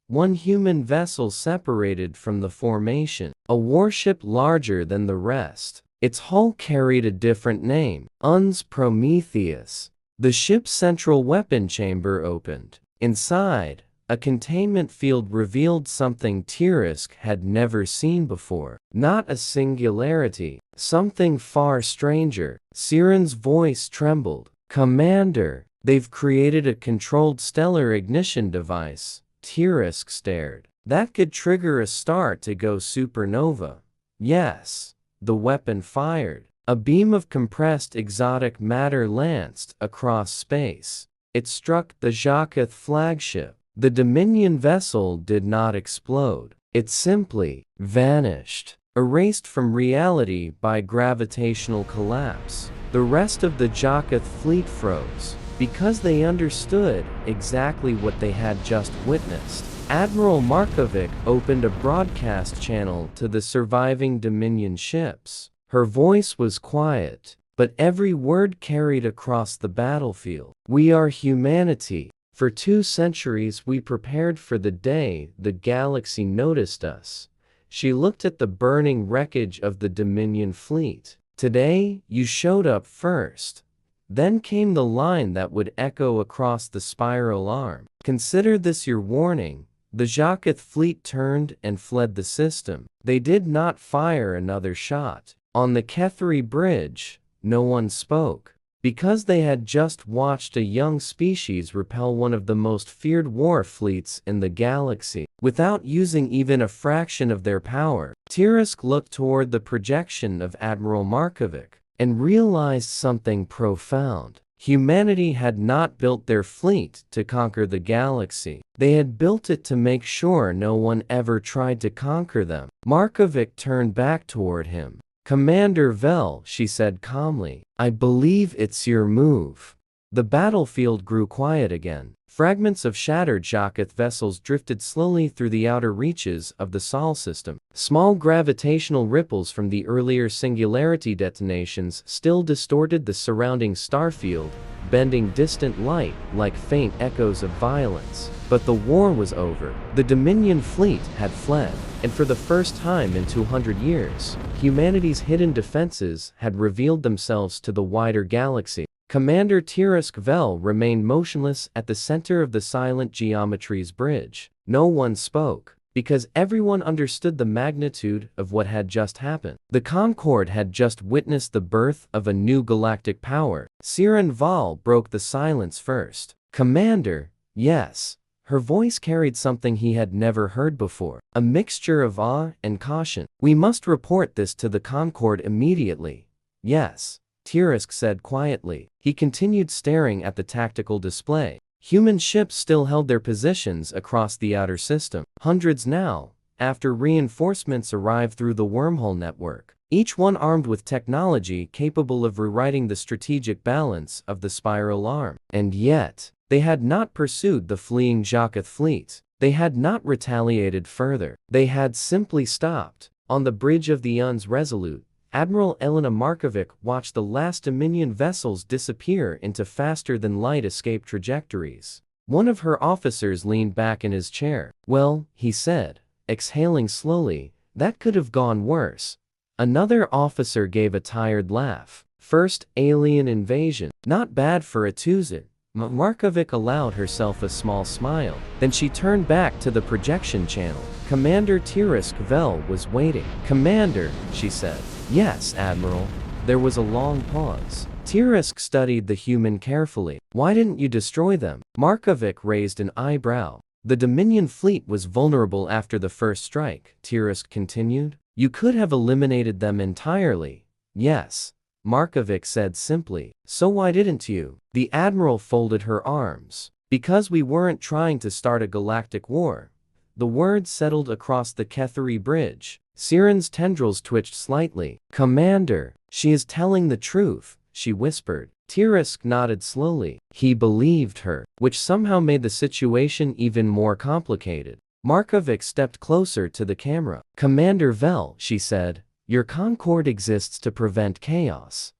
One human vessel separated from the formation. A warship larger than the rest. Its hull carried a different name. UN's Prometheus. The ship's central weapon chamber opened. Inside, a containment field revealed something Tirisk had never seen before. Not a singularity, something far stranger. Siren's voice trembled. Commander, they've created a controlled stellar ignition device. Tirisk stared. That could trigger a star to go supernova. Yes, the weapon fired. A beam of compressed exotic matter lanced across space. It struck the Jakath flagship. The Dominion vessel did not explode. It simply vanished, erased from reality by gravitational collapse. The rest of the Jakath fleet froze, because they understood exactly what they had just witnessed. Admiral Markovic opened a broadcast channel to the surviving Dominion ships. Her voice was quiet, but every word carried across the battlefield. We are humanity. For 2 centuries we prepared for the day the galaxy noticed us. She looked at the burning wreckage of the Dominion fleet. Today, you showed up first. Then came the line that would echo across the spiral arm. Consider this your warning. The Jakath fleet turned and fled the system. They did not fire another shot. On the Kethri bridge, no one spoke. Because they had just watched a young species repel one of the most feared war fleets in the galaxy. Without using even a fraction of their power, Tirisk looked toward the projection of Admiral Markovic and realized something profound. Humanity had not built their fleet to conquer the galaxy. They had built it to make sure no one ever tried to conquer them. Markovic turned back toward him. Commander Vel, she said calmly, I believe it's your move. The battlefield grew quiet again. Fragments of shattered Jakath vessels drifted slowly through the outer reaches of the Sol system. Small gravitational ripples from the earlier singularity detonations still distorted the surrounding starfield, bending distant light like faint echoes of violence. But the war was over. The Dominion fleet had fled, and for the first time in 200 years, humanity's hidden defenses had revealed themselves to the wider galaxy. Commander Tirisk Vel remained motionless at the center of the silent geometry's bridge. No one spoke, because everyone understood the magnitude of what had just happened. The Concord had just witnessed the birth of a new galactic power. Siren Val broke the silence first. Commander, yes. Her voice carried something he had never heard before, a mixture of awe and caution. We must report this to the Concord immediately. Yes, Tirisk said quietly. He continued staring at the tactical display. Human ships still held their positions across the outer system. Hundreds now, after reinforcements arrived through the Wormhole network, each one armed with technology capable of rewriting the strategic balance of the spiral arm. And yet, they had not pursued the fleeing Jakath fleet. They had not retaliated further. They had simply stopped. On the bridge of the UN's Resolute, Admiral Elena Markovic watched the last Dominion vessels disappear into faster-than-light escape trajectories. One of her officers leaned back in his chair. Well, he said, exhaling slowly, that could have gone worse. Another officer gave a tired laugh. First alien invasion. Not bad for a Tuzit. Markovic allowed herself a small smile. Then she turned back to the projection channel. Commander Tirisk Vel was waiting. Commander, she said. Yes, Admiral. There was a long pause. Tirisk studied the human carefully. Why didn't you destroy them? Markovic raised an eyebrow. The Dominion fleet was vulnerable after the first strike, Tirisk continued. You could have eliminated them entirely. Yes. Markovic said simply. So why didn't you? The Admiral folded her arms. Because we weren't trying to start a galactic war. The words settled across the Ketheri bridge. Siren's tendrils twitched slightly. Commander, she is telling the truth, she whispered. Tirisk nodded slowly. He believed her, which somehow made the situation even more complicated. Markovic stepped closer to the camera. Commander Vel, she said, your Concord exists to prevent chaos.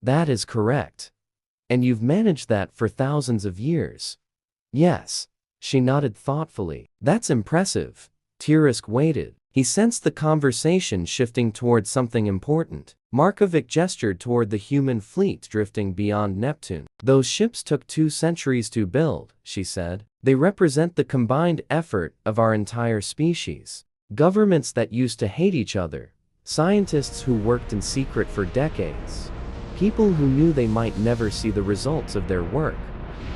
That is correct. And you've managed that for thousands of years. Yes. She nodded thoughtfully. That's impressive. Tirisk waited. He sensed the conversation shifting toward something important. Markovic gestured toward the human fleet drifting beyond Neptune. Those ships took 2 centuries to build, she said. They represent the combined effort of our entire species. Governments that used to hate each other. Scientists who worked in secret for decades. People who knew they might never see the results of their work.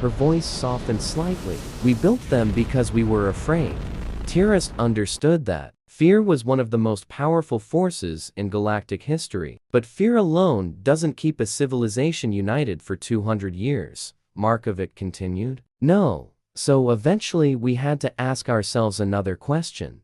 Her voice softened slightly. We built them because we were afraid. Tirisk understood that. Fear was one of the most powerful forces in galactic history. But fear alone doesn't keep a civilization united for 200 years, Markovic continued. No. So eventually we had to ask ourselves another question.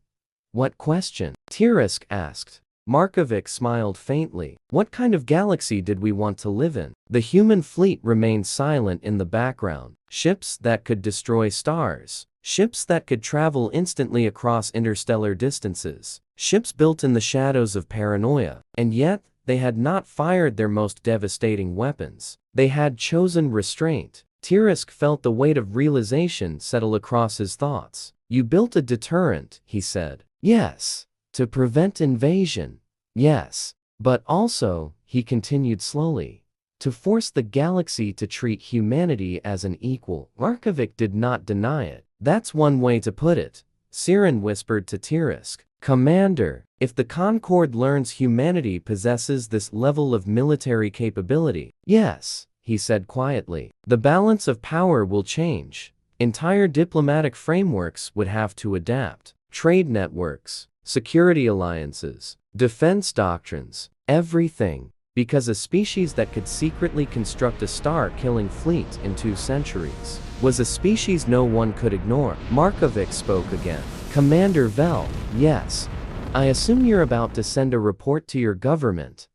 What question? Tirisk asked. Markovic smiled faintly. What kind of galaxy did we want to live in? The human fleet remained silent in the background. Ships that could destroy stars. Ships that could travel instantly across interstellar distances. Ships built in the shadows of paranoia. And yet, they had not fired their most devastating weapons. They had chosen restraint. Tirisk felt the weight of realization settle across his thoughts. You built a deterrent, he said. Yes. To prevent invasion. Yes. But also, he continued slowly, to force the galaxy to treat humanity as an equal. Markovic did not deny it. That's one way to put it, Siren whispered to Tirisk. Commander, if the Concord learns humanity possesses this level of military capability, yes, he said quietly, the balance of power will change. Entire diplomatic frameworks would have to adapt. Trade networks, security alliances, defense doctrines, everything. Because a species that could secretly construct a star-killing fleet in 2 centuries was a species no one could ignore. Markovic spoke again. Commander Vel, yes. I assume you're about to send a report to your government.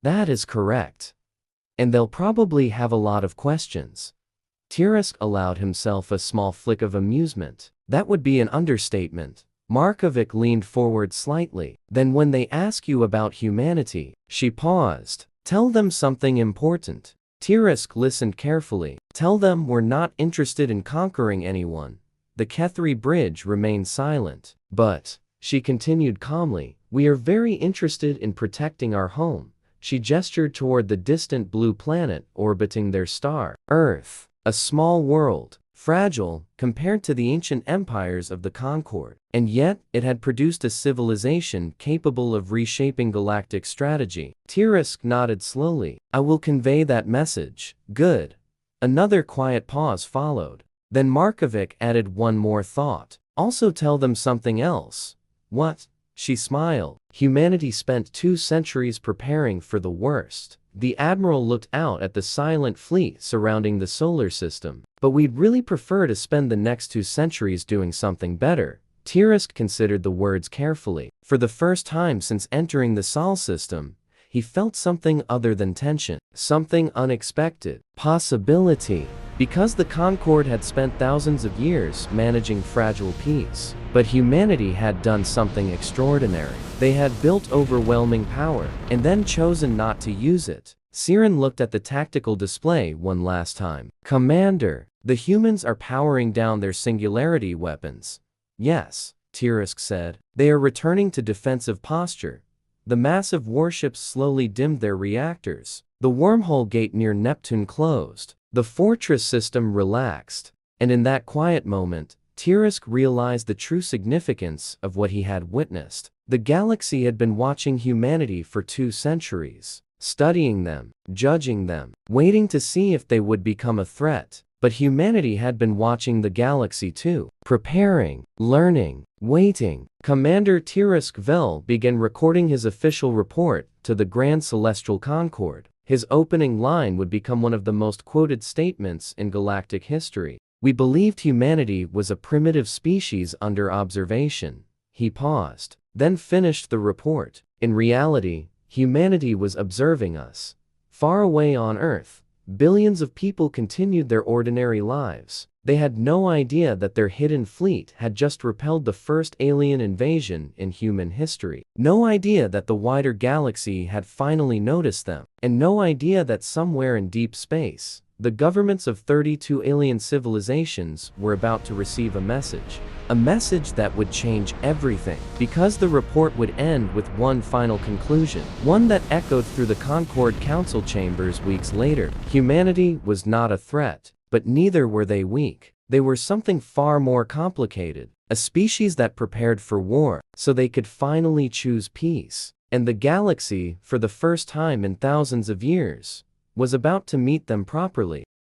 That is correct. And they'll probably have a lot of questions. Tirisk allowed himself a small flick of amusement. That would be an understatement. Markovic leaned forward slightly. Then when they ask you about humanity, she paused. Tell them something important. Tirisk listened carefully. Tell them we're not interested in conquering anyone. The Ketheri bridge remained silent. But, she continued calmly, we are very interested in protecting our home. She gestured toward the distant blue planet orbiting their star, Earth. A small world. Fragile, compared to the ancient empires of the Concord. And yet, it had produced a civilization capable of reshaping galactic strategy. Tirisk nodded slowly. I will convey that message. Good. Another quiet pause followed. Then Markovic added one more thought. Also tell them something else. What? She smiled. Humanity spent 2 centuries preparing for the worst. The Admiral looked out at the silent fleet surrounding the solar system. But we'd really prefer to spend the next 2 centuries doing something better. Tirisk considered the words carefully. For the first time since entering the Sol system, he felt something other than tension. Something unexpected. Possibility. Because the Concord had spent thousands of years managing fragile peace. But humanity had done something extraordinary. They had built overwhelming power, and then chosen not to use it. Siren looked at the tactical display one last time. Commander, the humans are powering down their singularity weapons. Yes, Tirisk said. They are returning to defensive posture. The massive warships slowly dimmed their reactors. The wormhole gate near Neptune closed. The fortress system relaxed. And in that quiet moment, Tirisk realized the true significance of what he had witnessed. The galaxy had been watching humanity for 2 centuries, studying them, judging them, waiting to see if they would become a threat. But humanity had been watching the galaxy too, preparing, learning, waiting. Commander Tirisk Vel began recording his official report to the Grand Celestial Concord. His opening line would become one of the most quoted statements in galactic history. "We believed humanity was a primitive species under observation." He paused, then finished the report. "In reality, humanity was observing us. Far away on Earth, billions of people continued their ordinary lives. They had no idea that their hidden fleet had just repelled the first alien invasion in human history. No idea that the wider galaxy had finally noticed them. And no idea that somewhere in deep space, the governments of 32 alien civilizations were about to receive a message. A message that would change everything, because the report would end with one final conclusion, one that echoed through the Concord Council chambers weeks later. Humanity was not a threat, but neither were they weak. They were something far more complicated, a species that prepared for war, so they could finally choose peace. And the galaxy, for the first time in thousands of years, was about to meet them properly.